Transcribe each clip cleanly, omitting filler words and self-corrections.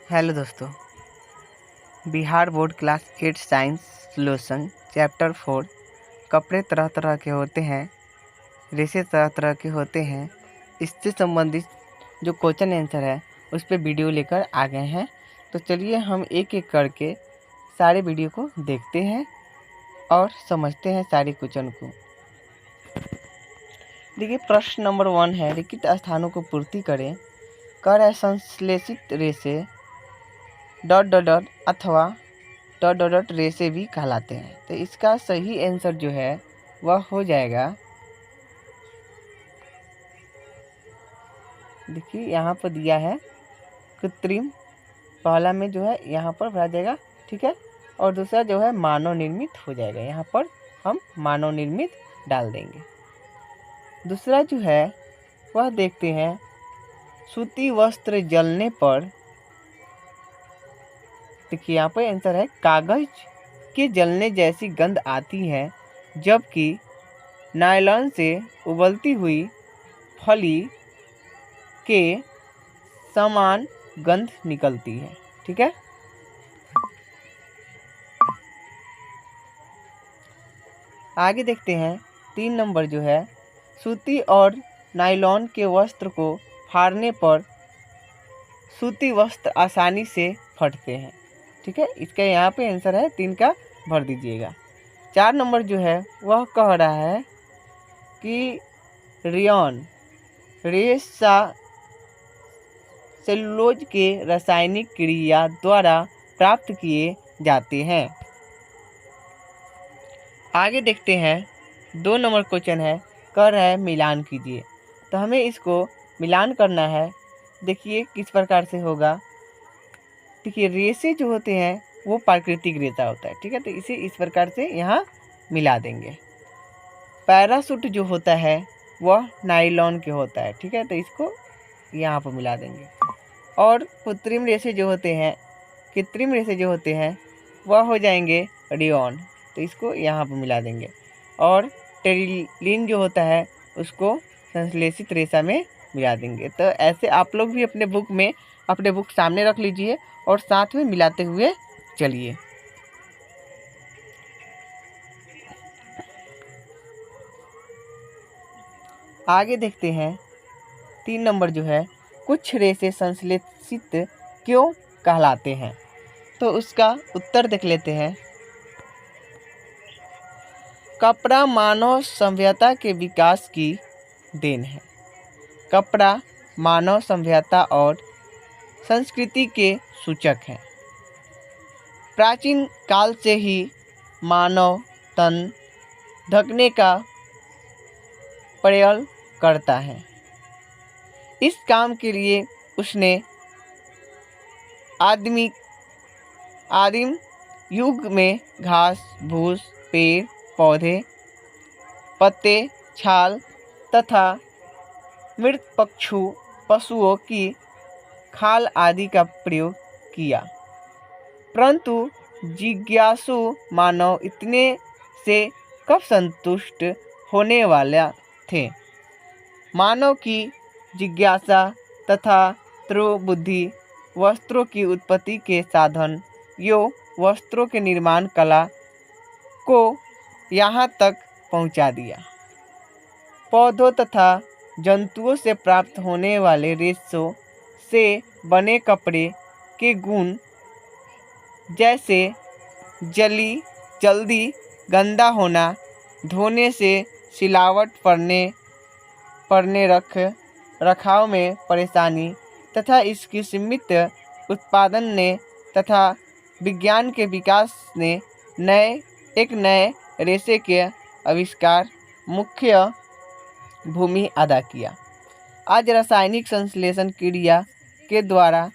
Hello दोस्तों, Bihar board class 8 science solution chapter 4 कपड़े तरह तरह के होते हैं, रेशे तरह तरह के होते हैं। इससे संबंधित जो क्वेश्चन आंसर है उस पर वीडियो लेकर आ गए हैं। तो चलिए हम एक एक करके सारे वीडियो को देखते हैं और समझते हैं सारे क्वेश्चन को। देखिए, प्रश्न नंबर 1 है, रिक्त स्थानों को पूर्ति करें। कर संश्लेषित रेशे डॉट डॉट डॉट अथवा डॉट डॉट डॉट रेशे भी कहलाते हैं। तो इसका सही आंसर जो है वह हो जाएगा, देखिए यहाँ पर दिया है कृत्रिम, पहला में जो है यहाँ पर भरा जाएगा, ठीक है, और दूसरा जो है मानव निर्मित हो जाएगा, यहाँ पर हम मानव निर्मित डाल देंगे। दूसरा जो है वह देखते हैं, सूती वस्त्र जलने पर, देखिए यहाँ पर आंसर है कागज के जलने जैसी गंध आती है, जबकि नायलॉन से उबलती हुई फली के समान गंध निकलती है, ठीक है। आगे देखते हैं 3 नंबर जो है, सूती और नायलॉन के वस्त्र को फाड़ने पर सूती वस्त्र आसानी से फटते हैं, ठीक है। इसका यहाँ पे आंसर है 3 का भर दीजिएगा। 4 नंबर जो है वह कह रहा है कि रेयॉन रेशा सेलुलोज के रासायनिक क्रिया द्वारा प्राप्त किए जाते हैं। आगे देखते हैं 2 नंबर क्वेश्चन है, कह रहा है मिलान कीजिए। तो हमें इसको मिलान करना है। देखिए किस प्रकार से होगा। देखिए रेशे जो होते हैं वो प्राकृतिक रेशा होता है, ठीक है, तो इसे इस प्रकार से यहाँ मिला देंगे। पैराशूट जो होता है वह नायलॉन के होता है, ठीक है, तो इसको यहाँ पर मिला देंगे। और कृत्रिम रेशे जो होते हैं वह हो जाएंगे रेयॉन, तो इसको यहाँ पर मिला देंगे। और टेरिलीन जो होता है उसको संश्लेषित रेशा में मिला देंगे। तो ऐसे आप लोग भी अपने बुक सामने रख लीजिए और साथ में मिलाते हुए चलिए। आगे देखते हैं 3 नंबर जो है, कुछ रेशे संश्लेषित क्यों कहलाते हैं। तो उसका उत्तर देख लेते हैं। कपड़ा मानव सभ्यता के विकास की देन है। कपड़ा मानव सभ्यता और संस्कृति के सूचक है। प्राचीन काल से ही मानव तन ढकने का प्रयास करता है। इस काम के लिए उसने आदिम युग में घास फूस, पेड़ पौधे, पत्ते, छाल तथा मृत पशुओं की खाल आदि का प्रयोग किया। परंतु जिज्ञासु मानव इतने से कब संतुष्ट होने वाला थे। मानव की जिज्ञासा तथा बुद्धि वस्त्रों की उत्पत्ति के साधन यो वस्त्रों के निर्माण कला को यहाँ तक पहुँचा दिया। पौधों तथा जंतुओं से प्राप्त होने वाले रेशों से बने कपड़े के गुण जैसे जल्दी गंदा होना, धोने से सिलावट पड़ने रखाव में परेशानी तथा इसकी सीमित उत्पादन ने तथा विज्ञान के विकास ने एक नए रेशे के आविष्कार मुख्य भूमि अदा किया। आज रासायनिक संश्लेषण क्रिया के द्वारा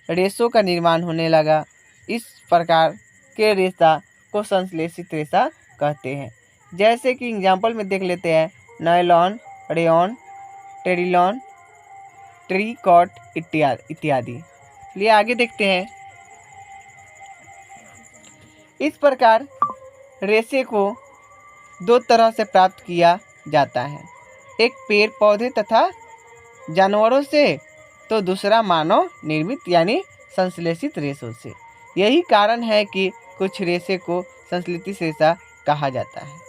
रेशों का निर्माण होने लगा। इस प्रकार के रेशा को संश्लेषित रेशा कहते हैं। जैसे कि एग्जाम्पल में देख लेते हैं, नायलॉन, रेयॉन, टेरिलॉन, ट्रिकॉट इत्यादि। लिए आगे देखते हैं। इस प्रकार रेशे को 2 तरह से प्राप्त किया जाता है, एक पेड़ पौधे तथा जानवरों से, तो दूसरा मानव निर्मित यानी संश्लेषित रेशों से। यही कारण है कि कुछ रेशे को संश्लेषित रेशा कहा जाता है।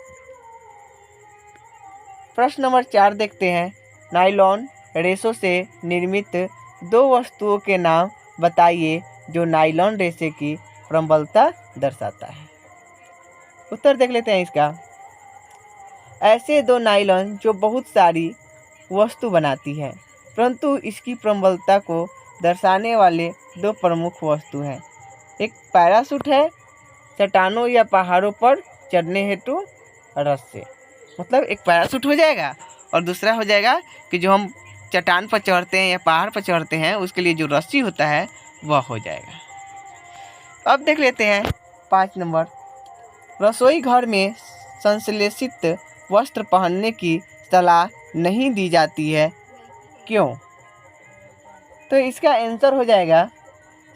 प्रश्न नंबर 4 देखते हैं। नायलॉन रेशों से निर्मित दो वस्तुओं के नाम बताइए जो नायलॉन रेशे की प्रबलता दर्शाता है। उत्तर देख लेते हैं इसका। ऐसे दो नायलॉन जो बहुत सारी वस्तु बनाती है, परंतु इसकी प्रबलता को दर्शाने वाले दो प्रमुख वस्तु हैं। एक पैराशूट है, चट्टानों या पहाड़ों पर चढ़ने हेतु रस्से। मतलब एक पैराशूट हो जाएगा और दूसरा हो जाएगा कि जो हम चट्टान पर चढ़ते हैं या पहाड़ पर चढ़ते हैं उसके लिए जो रस्सी होता है वह हो जाएगा। अब देख लेते हैं 5 नंबर। रसोई घर में संश्लेषित वस्त्र पहनने की सलाह नहीं दी जाती है, क्यों? तो इसका आंसर हो जाएगा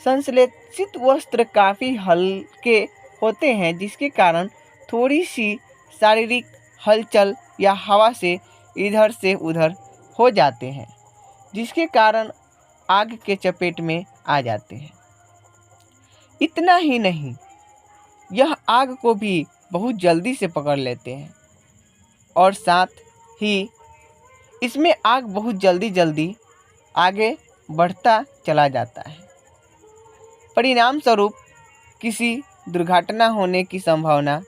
संश्लेषित वस्त्र काफ़ी हल्के होते हैं, जिसके कारण थोड़ी सी शारीरिक हलचल या हवा से इधर से उधर हो जाते हैं, जिसके कारण आग के चपेट में आ जाते हैं। इतना ही नहीं, यह आग को भी बहुत जल्दी से पकड़ लेते हैं और साथ ही इसमें आग बहुत जल्दी आगे बढ़ता चला जाता है। परिणाम स्वरूप किसी दुर्घटना होने की संभावना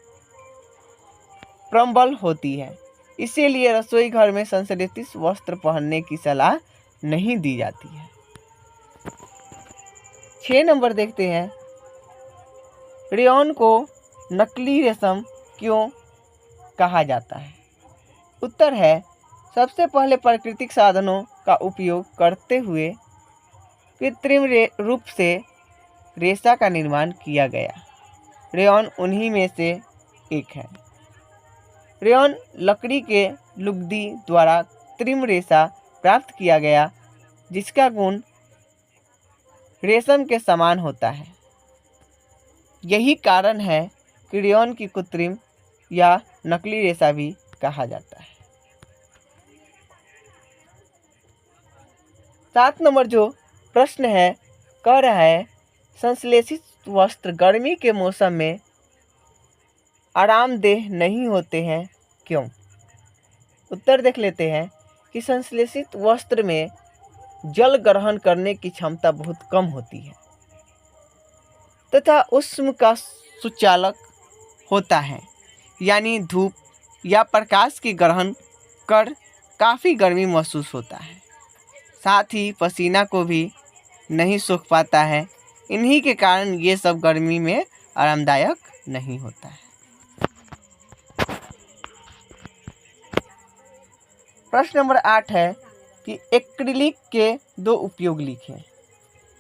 प्रबल होती है। इसीलिए रसोई घर में संश्लेषित वस्त्र पहनने की सलाह नहीं दी जाती है। 6 नंबर देखते हैं। रेयॉन को नकली रेशम क्यों कहा जाता है? उत्तर है सबसे पहले प्राकृतिक साधनों का उपयोग करते हुए कृत्रिम रूप से रेशा का निर्माण किया गया। रेयॉन उन्हीं में से एक है। रेयॉन लकड़ी के लुगदी द्वारा कृत्रिम रेशा प्राप्त किया गया, जिसका गुण रेशम के समान होता है। यही कारण है कि रेयॉन की कृत्रिम या नकली रेशा भी कहा जाता है। 7 नंबर जो प्रश्न है कह रहा है संश्लेषित वस्त्र गर्मी के मौसम में आरामदेह नहीं होते हैं, क्यों? उत्तर देख लेते हैं कि संश्लेषित वस्त्र में जल ग्रहण करने की क्षमता बहुत कम होती है तथा उष्ण का सुचालक होता है, यानी धूप या प्रकाश की ग्रहण कर काफ़ी गर्मी महसूस होता है। साथ ही पसीना को भी नहीं सूख पाता है। इन्हीं के कारण ये सब गर्मी में आरामदायक नहीं होता है। प्रश्न नंबर 8 है कि एक्रिलिक के दो उपयोग लिखें।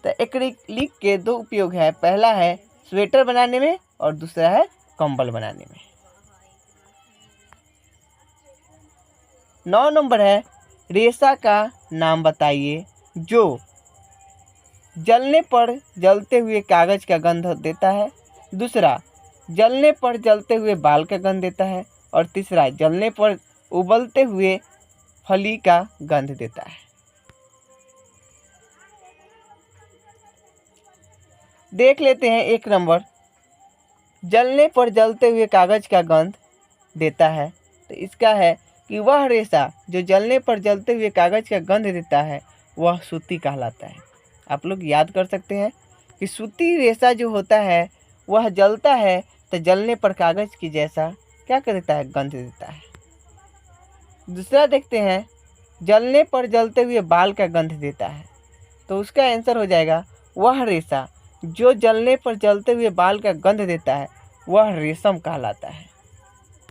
तो एक्रिलिक के दो उपयोग है, पहला है स्वेटर बनाने में और दूसरा है कंबल बनाने में। 9 नंबर है रेशा का नाम बताइए जो जलने पर जलते हुए कागज का गंध देता है, दूसरा जलने पर जलते हुए बाल का गंध देता है और तीसरा जलने पर उबलते हुए फली का गंध देता है। देख लेते हैं 1 नंबर। जलने पर जलते हुए कागज का गंध देता है, तो इसका है कि वह रेशा जो जलने पर जलते हुए कागज का गंध देता है वह सूती कहलाता है। आप लोग याद कर सकते हैं कि सूती रेशा जो होता है वह जलता है तो जलने पर कागज की जैसा क्या कर देता है, गंध देता है। दूसरा देखते हैं जलने पर जलते हुए बाल का गंध देता है, तो उसका आंसर हो जाएगा वह रेशा जो जलने पर जलते हुए बाल का गंध देता है वह रेशम कहलाता है।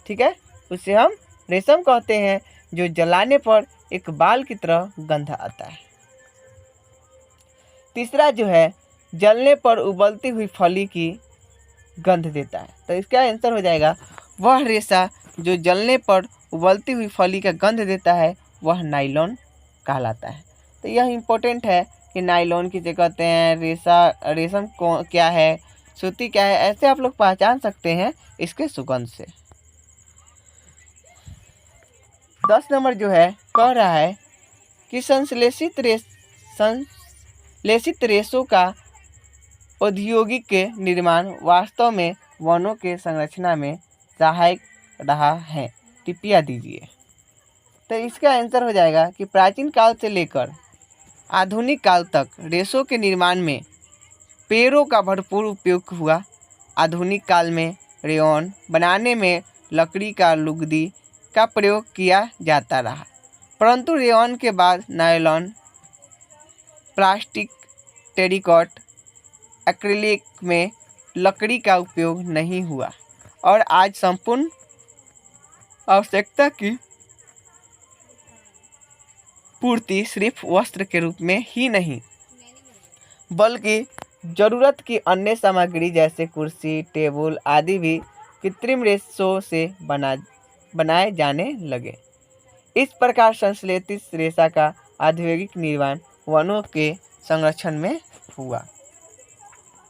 ठीक है, उसे हम रेशम कहते हैं जो जलाने पर एक बाल की तरह गंध आता है। तीसरा जो है जलने पर उबलती हुई फली की गंध देता है, तो इसका आंसर हो जाएगा वह रेशा जो जलने पर उबलती हुई फली का गंध देता है वह नायलॉन कहलाता है। तो यह इम्पोर्टेंट है कि नायलॉन किसे कहते हैं, रेशम को क्या है, सूती क्या है, ऐसे आप लोग पहचान सकते हैं इसके सुगंध से। 10 नंबर जो है कह रहा है कि संश्लेषित रेशों का औद्योगिक के निर्माण वास्तव में वनों के संरचना में सहायक रहा है। टिप्पणियाँ दीजिए। तो इसका आंसर हो जाएगा कि प्राचीन काल से लेकर आधुनिक काल तक रेशों के निर्माण में पेड़ों का भरपूर उपयोग हुआ। आधुनिक काल में रेयॉन बनाने में लकड़ी का लुगदी का प्रयोग किया जाता रहा, परंतु रेयॉन के बाद नायलॉन, प्लास्टिक, टेरिकॉट, एक्रिलिक में लकड़ी का उपयोग नहीं हुआ और आज संपूर्ण आवश्यकता की पूर्ति सिर्फ वस्त्र के रूप में ही नहीं बल्कि जरूरत की अन्य सामग्री जैसे कुर्सी, टेबल आदि भी कृत्रिम रेशों से बनाए जाने लगे। इस प्रकार संश्लेषित रेशा का औद्योगिक निर्माण वनों के संरक्षण में हुआ।